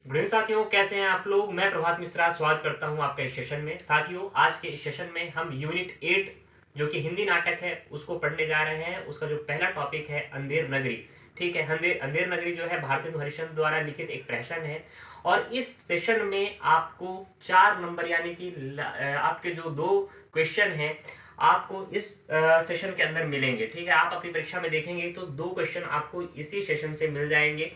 Good evening साथियों, कैसे हैं आप लोग। मैं प्रभात मिश्रा स्वागत करता हूं आपका इस सेशन में। साथियों, आज के इस सेशन में हम यूनिट 8 जो कि हिंदी नाटक है उसको पढ़ने जा रहे हैं। उसका जो पहला टॉपिक है अंधेर नगरी। ठीक है, अंधेर नगरी जो है भारतेंदु हरिश्चंद्र द्वारा लिखित एक प्रहसन है। और इस सेशन में आपको 4 नंबर यानी कि आपके जो 2 क्वेश्चन हैं आपको इस सेशन के अंदर मिलेंगे। ठीक है, आप अपनी परीक्षा में देखेंगे तो 2 क्वेश्चन आपको इसी सेशन से मिल जाएंगे।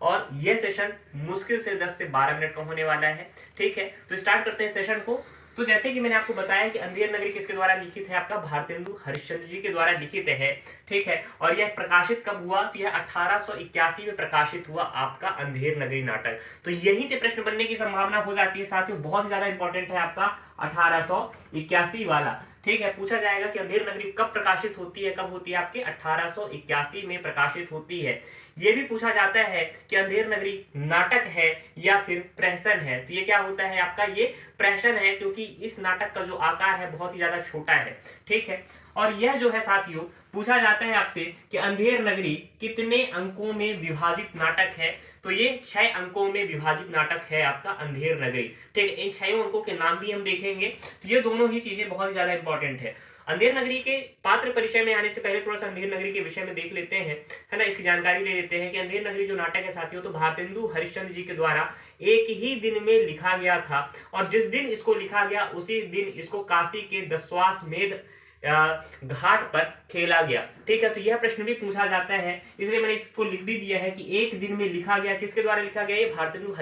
और यह सेशन मुश्किल से 10 से 12 मिनट का होने वाला है। ठीक है, तो स्टार्ट करते हैं सेशन को। तो जैसे कि मैंने आपको बताया कि अंधेर नगरी किसके द्वारा लिखित है, आपका भारतेंदु हरिश्चंद्र जी के द्वारा लिखित है। ठीक है, और यह प्रकाशित कब हुआ, तो यह 1881 में प्रकाशित हुआ आपका अंधेर नगरी नाटक। तो यहीं से प्रश्न बनने की संभावना हो जाती है साथियों, बहुत ज्यादा इंपॉर्टेंट है आपका 1881 वाला। ठीक है, पूछा जाएगा कि अंधेर नगरी कब प्रकाशित होती है, कब होती है आपके 1881 में प्रकाशित होती है। यह भी पूछा जाता है कि अंधेर नगरी नाटक है या फिर प्रहसन है। तो ये क्या होता है आपका, ये प्रहसन है, क्योंकि इस नाटक का जो आकार है बहुत ही ज्यादा छोटा है। ठीक है, और यह जो है साथियों पूछा जाता है आपसे कि अंधेर नगरी कितने अंकों में विभाजित नाटक है। तो ये 6 अंकों में विभाजित नाटक है आपका अंधेर नगरी। ठीक है, इन 6 अंकों के नाम भी हम देखेंगे। तो ये दोनों ही चीजें बहुत ही ज्यादा इंपॉर्टेंट है। अंधेर नगरी के पात्र परिचय में आने से पहले थोड़ा सा अंधेर नगरी के विषय में देख लेते हैं, है ना, इसकी जानकारी ले लेते हैं कि अंधेर नगरी जो नाटक है साथियों, तो भारतेंदु हरिश्चंद्र जी के द्वारा एक ही दिन में लिखा गया था। और जिस दिन इसको लिखा गया उसी दिन इसको काशी के दशाश्वमेध घाट पर खेला गया। ठीक है, तो यह प्रश्न भी पूछा जाता है, इसलिए मैंने इसको लिख भी दिया है कि एक दिन में लिखा गया। किसके द्वारा लिखा गया, ये भारतेंदु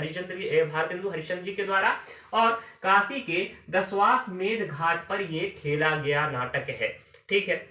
हरिश्चंद्र जी के द्वारा। और काशी के दशाश्वमेध घाट पर ये खेला गया नाटक है। ठीक है,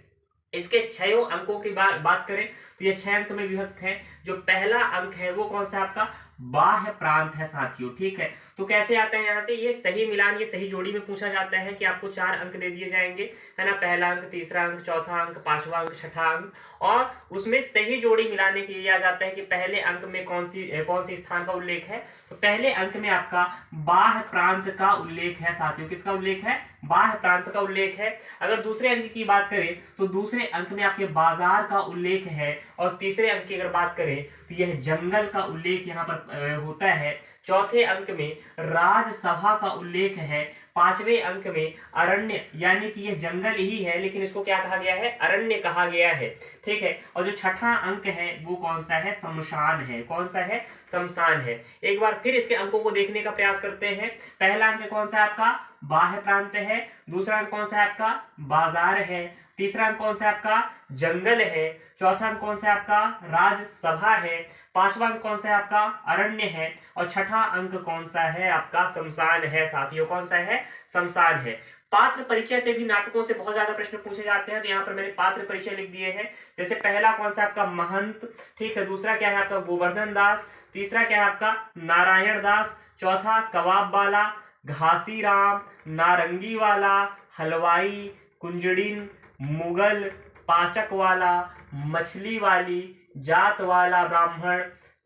इसके 6 अंकों की बात करें तो ये 6 अंक में विभक्त है। जो पहला अंक है वो कौन सा आपका बाह्य प्रांत है साथियों। ठीक है, तो कैसे आता है यहाँ से, ये सही मिलान, ये सही जोड़ी में पूछा जाता है कि आपको 4 अंक दे दिए जाएंगे, है ना, पहला अंक, तीसरा अंक, चौथा अंक, 5वां अंक, 6ठा अंक। और उसमें सही जोड़ी मिलाने के लिए आ जाता है कि पहले अंक में कौन सी स्थान का उल्लेख है। तो पहले अंक में आपका बाह्य प्रांत का उल्लेख है साथियों। किसका उल्लेख है, बाह्य प्रांत का उल्लेख है। अगर दूसरे अंक की बात करें तो दूसरे अंक में आपके बाजार का उल्लेख है। और तीसरे अंक की अगर बात करें तो यह जंगल का उल्लेख यहाँ पर होता है। चौथे अंक में राजसभा का उल्लेख है। 5वें अंक में अरण्य, यानी कि यह जंगल ही है लेकिन इसको क्या कहा गया है, अरण्य कहा गया है। ठीक है, और जो 6ठा अंक है वो कौन सा है, शमशान है। कौन सा है, शमशान है। एक बार फिर इसके अंकों को देखने का प्रयास करते हैं। पहला अंक कौन सा है आपका, बाह्य प्रांत है। दूसरा अंक कौन सा है आपका, बाजार है। तीसरा अंक कौन सा है आपका, जंगल है। चौथा अंक कौन सा है आपका, राजसभा है। 5वां अंक कौन सा है आपका, अरण्य है। और 6ठा अंक कौन सा है आपका, शमशान है साथियों। कौन सा है, शमशान है। पात्र परिचय से भी नाटकों से बहुत ज्यादा प्रश्न पूछे जाते हैं, तो यहाँ पर मैंने पात्र परिचय लिख दिए हैं। जैसे पहला कौन सा आपका, महंत। ठीक है, दूसरा क्या है आपका, गोवर्धन दास। तीसरा क्या है आपका, नारायण दास। चौथा कबाब वाला, घासी राम, नारंगी वाला, हलवाई, कुंजड़िन, मुगल, पाचक वाला, मछली वाली, जात वाला ब्राह्मण,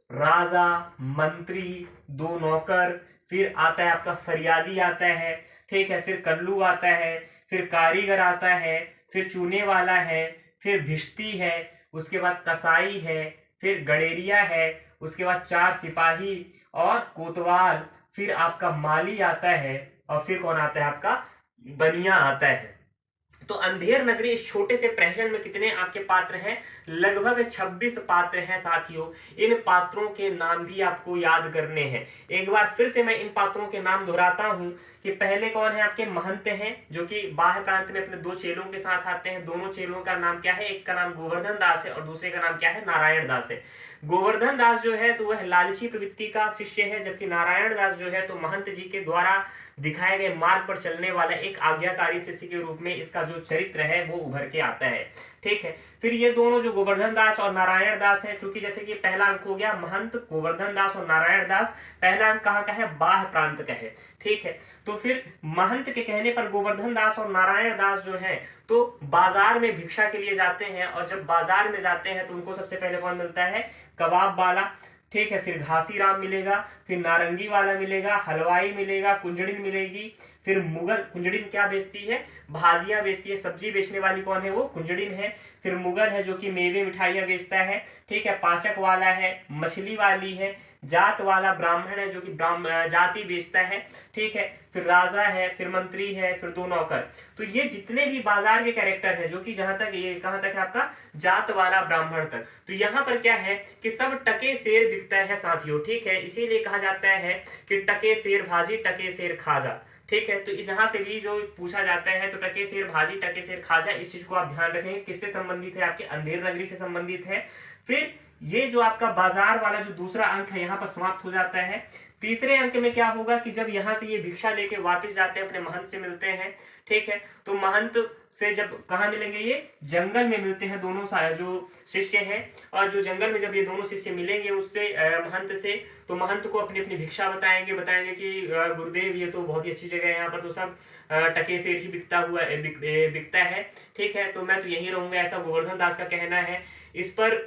राजा, मंत्री, 2 नौकर। फिर आता है आपका फरियादी आता है। ठीक है, फिर कल्लू आता है, फिर कारीगर आता है, फिर चूने वाला है, फिर भिश्ती है, उसके बाद कसाई है, फिर गडेरिया है, उसके बाद 4 सिपाही और कोतवाल, फिर आपका माली आता है, और फिर कौन आता है आपका, बनिया आता है। तो अंधेर नगरी इस छोटे से प्रहसन में कितने आपके पात्र हैं, लगभग 26 पात्र हैं साथियों। इन पात्रों के नाम भी आपको याद करने हैं। एक बार फिर से मैं इन पात्रों के नाम दोहराता हूं कि पहले कौन है आपके, महंत हैं, जो कि बाह्य प्रांत में अपने 2 चेलों के साथ आते हैं। दोनों चेलों का नाम क्या है, एक का नाम गोवर्धन दास है और दूसरे का नाम क्या है, नारायण दास है। गोवर्धन दास जो है तो वह लालची प्रवृत्ति का शिष्य है, जबकि नारायण दास जो है तो महंत जी के द्वारा दिखाए गए मार्ग पर चलने वाला एक आज्ञाकारी शिष्य के रूप में इसका जो चरित्र है वो उभर के आता है। ठीक है, फिर ये दोनों जो गोवर्धन दास और नारायण दास है, चूंकि जैसे कि पहला अंक हो गया महंत, गोवर्धन दास और नारायण दास, पहला अंक कहाँ का है, बाह्य प्रांत का है। ठीक है, तो फिर महंत के कहने पर गोवर्धन दास और नारायण दास जो है तो बाजार में भिक्षा के लिए जाते हैं। और जब बाजार में जाते हैं तो उनको सबसे पहले कौन मिलता है, कबाब वाला। ठीक है, फिर घासी राम मिलेगा, फिर नारंगी वाला मिलेगा, हलवाई मिलेगा, कुंजड़िन मिलेगी, फिर मुगल, कुंजड़िन क्या बेचती है, भाजियां बेचती है, सब्जी बेचने वाली कौन है, वो कुंजड़िन है। फिर मुगल है जो कि मेवे मिठाइयां बेचता है। ठीक है, पाचक वाला है, मछली वाली है, जात वाला ब्राह्मण है जो कि जाति बेचता है, ठीक है, फिर राजा है, फिर मंत्री है, फिर दो नौकर। तो ये जितने भी बाजार के कैरेक्टर है, जो कि जहां तक ये कहां तक है आपका जात वाला ब्राह्मण तक, तो यहाँ पर क्या है कि सब टके शेर बिकता है साथियों, ठीक है, इसीलिए कहा जाता है कि टके शेर भाजी टके शेर खाजा, ठीक है। तो जहां से भी जो पूछा जाता है तो टके शेर भाजी टके शेर खाजा, इस चीज को आप ध्यान रखेंगे, किससे संबंधित है, आपके अंधेर नगरी से संबंधित है। फिर ये जो आपका बाजार वाला जो दूसरा अंक है यहाँ पर समाप्त हो जाता है। तीसरे अंक में क्या होगा कि जब यहाँ से ये भिक्षा लेके वापस जाते हैं, अपने महंत से मिलते हैं, ठीक है, तो महंत से जब कहाँ मिलेंगे, ये जंगल में मिलते हैं दोनों जो शिष्य हैं, और जो जंगल में जब ये दोनों शिष्य मिलेंगे उससे महंत से, तो महंत को अपनी अपनी भिक्षा बताएंगे कि गुरुदेव ये तो बहुत ही अच्छी जगह है, यहाँ पर तो सब टके शेर ही बिकता है, ठीक है, तो मैं तो यहीं रहूंगा, ऐसा गोवर्धन दास का कहना है। इस पर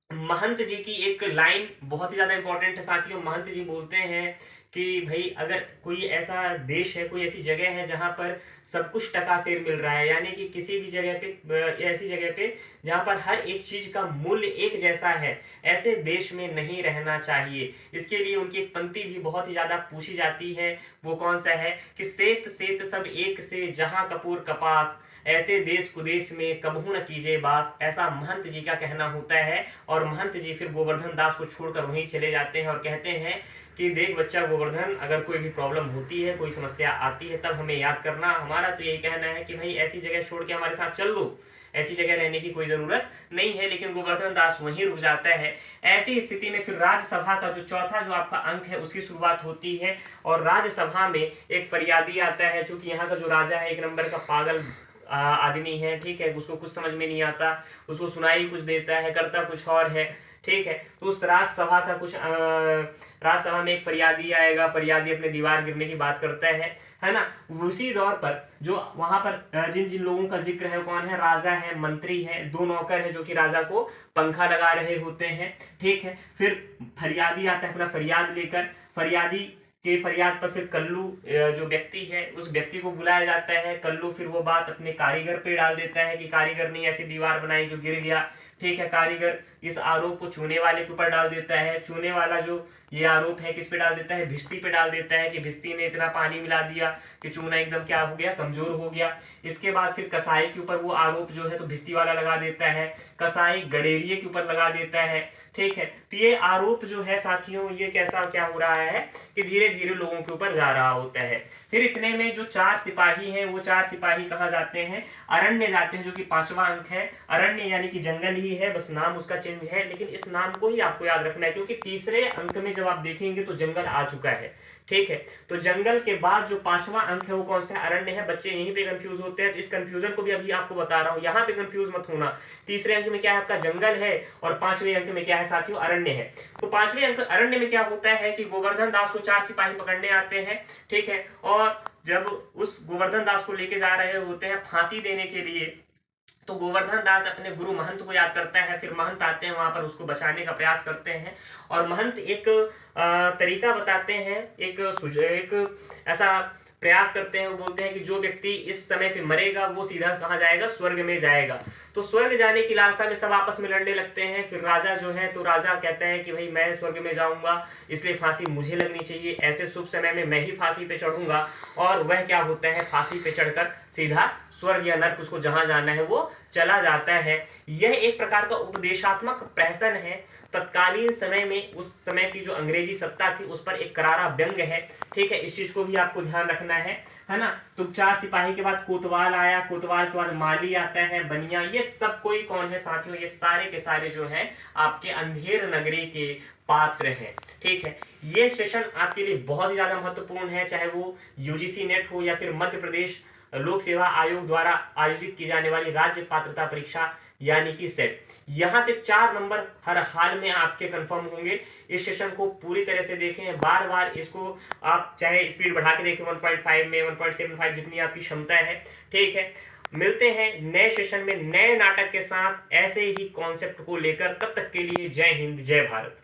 महंत जी की एक लाइन बहुत ही ज्यादा इंपॉर्टेंट है साथियों। महंत जी बोलते हैं कि भाई अगर कोई ऐसा देश है, कोई ऐसी जगह है जहां पर सब कुछ टका शेर मिल रहा है, यानी कि किसी भी जगह पे, ऐसी जगह पे जहां पर हर एक चीज का मूल्य एक जैसा है, ऐसे देश में नहीं रहना चाहिए। इसके लिए उनकी एक पंक्ति भी बहुत ही ज्यादा पूछी जाती है, वो कौन सा है कि सेत सेत सब एक से जहां कपूर कपास, ऐसे देश कुदेश में कबहू न कीजिए बास, ऐसा महंत जी का कहना होता है। और महंत जी फिर गोवर्धन दास को छोड़कर वहीं चले जाते हैं और कहते हैं कि देख बच्चा गोवर्धन, अगर कोई भी प्रॉब्लम होती है, कोई समस्या आती है, तब हमें याद करना। हमारा तो यही कहना है कि भाई ऐसी जगह छोड़ के हमारे साथ चल दो, ऐसी जगह रहने की कोई जरूरत नहीं है। लेकिन गोवर्धन दास वहीं रुक जाता है। ऐसी स्थिति में फिर राज्यसभा का जो चौथा जो आपका अंक है उसकी शुरुआत होती है, और राज्यसभा में एक फरियादी आता है, चूंकि यहाँ का जो राजा है एक नंबर का पागल आदमी है, ठीक है, उसको कुछ समझ में नहीं आता, उसको सुनाई कुछ देता है, करता कुछ और है, ठीक है। तो उस राज्यसभा का कुछ राज्यसभा में एक फरियादी आएगा, फरियादी अपने दीवार गिरने की बात करता है ना। उसी दौर पर जो वहां पर जिन जिन लोगों का जिक्र है, कौन है, राजा है, मंत्री है, दो नौकर है जो कि राजा को पंखा लगा रहे होते हैं, ठीक है। फिर फरियादी आता है अपना फरियाद लेकर, फरियादी के फरियाद पर फिर कल्लू जो व्यक्ति है उस व्यक्ति को बुलाया जाता है। कल्लू फिर वो बात अपने कारीगर पे डाल देता है कि कारीगर ने ऐसी दीवार बनाई जो गिर गया, ठीक है। कारीगर इस आरोप को चूने वाले के ऊपर डाल देता है। चूने वाला जो ये आरोप है किस पे डाल देता है, भिस्ती पे डाल देता है कि भिस्ती ने इतना पानी मिला दिया कि चूना एकदम क्या हो गया, कमजोर हो गया। इसके बाद फिर कसाई के ऊपर वो आरोप जो है तो भिस्ती वाला लगा देता है, कसाई गडेरिये के ऊपर लगा देता है, ठीक है। तो ये आरोप जो है साथियों, ये कैसा क्या हो रहा है कि धीरे धीरे लोगों के ऊपर जा रहा होता है। फिर इतने में जो 4 सिपाही हैं, वो 4 सिपाही कहाँ जाते हैं, अरण्य जाते हैं, जो कि 5वां अंक है। अरण्य यानी कि जंगल ही है, बस नाम उसका चेंज है, लेकिन इस नाम को ही आपको याद रखना है, क्योंकि तीसरे अंक में जब आप देखेंगे तो जंगल आ चुका है, ठीक है। तो जंगल के बाद जो 5वां अंक है वो कौन सा है, अरण्य है। बच्चे यहीं पे कंफ्यूज होते हैं, तो इस कंफ्यूजन को भी अभी आपको बता रहा हूं, यहाँ पे कंफ्यूज मत होना। तीसरे अंक में क्या है आपका जंगल है, और 5वें अंक में क्या है साथियों, अरण्य है। तो 5वें अंक अरण्य में क्या होता है कि गोवर्धन दास को 4 सिपाही पकड़ने आते हैं, ठीक है। और जब उस गोवर्धन दास को लेके जा रहे होते हैं फांसी देने के लिए, तो गोवर्धन दास अपने गुरु महंत को याद करता है। फिर महंत आते हैं, वहां पर उसको बचाने का प्रयास करते हैं, और महंत एक तरीका बताते हैं, एक ऐसा प्रयास करते हैं। वो बोलते हैं कि जो व्यक्ति इस समय पे मरेगा वो सीधा कहाँ जाएगा, स्वर्ग में जाएगा। तो स्वर्ग जाने की लालसा में सब आपस में लड़ने लगते हैं। फिर राजा जो है, तो राजा कहता है कि भाई मैं स्वर्ग में जाऊंगा, इसलिए फांसी मुझे लगनी चाहिए, ऐसे शुभ समय में मैं ही फांसी पे चढ़ूंगा। और वह क्या होता है, फांसी पे चढ़कर सीधा स्वर्ग या नर्क, उसको जहां जाना है वो चला जाता है। यह एक प्रकार का उपदेशात्मक प्रहसन है। तत्कालीन समय में उस समय की जो अंग्रेजी सत्ता थी उस पर एक करारा व्यंग है, ठीक है। इस चीज को भी आपको ध्यान रखना है ना। तो 4 सिपाही के बाद कोतवाल आया, कोतवाल के बाद माली आता है, बनिया, ये सब कोई कौन है साथियों, ये सारे के सारे जो हैं आपके अंधेर नगरी के पात्र हैं, ठीक है। ये सेशन आपके लिए बहुत ही ज्यादा महत्वपूर्ण है, चाहे वो यूजीसी नेट हो या फिर मध्य प्रदेश लोक सेवा आयोग द्वारा आयोजित की जाने वाली राज्य पात्रता परीक्षा यानी कि सेट। यहां से 4 नंबर हर हाल में आपके कंफर्म होंगे। इस सेशन को पूरी तरह से देखें, बार बार इसको आप चाहे स्पीड बढ़ा के देखें 1.5 में, 1.75 जितनी आपकी क्षमता है, ठीक है। मिलते हैं नए सेशन में नए नाटक के साथ ऐसे ही कॉन्सेप्ट को लेकर। तब तक के लिए जय हिंद, जय भारत।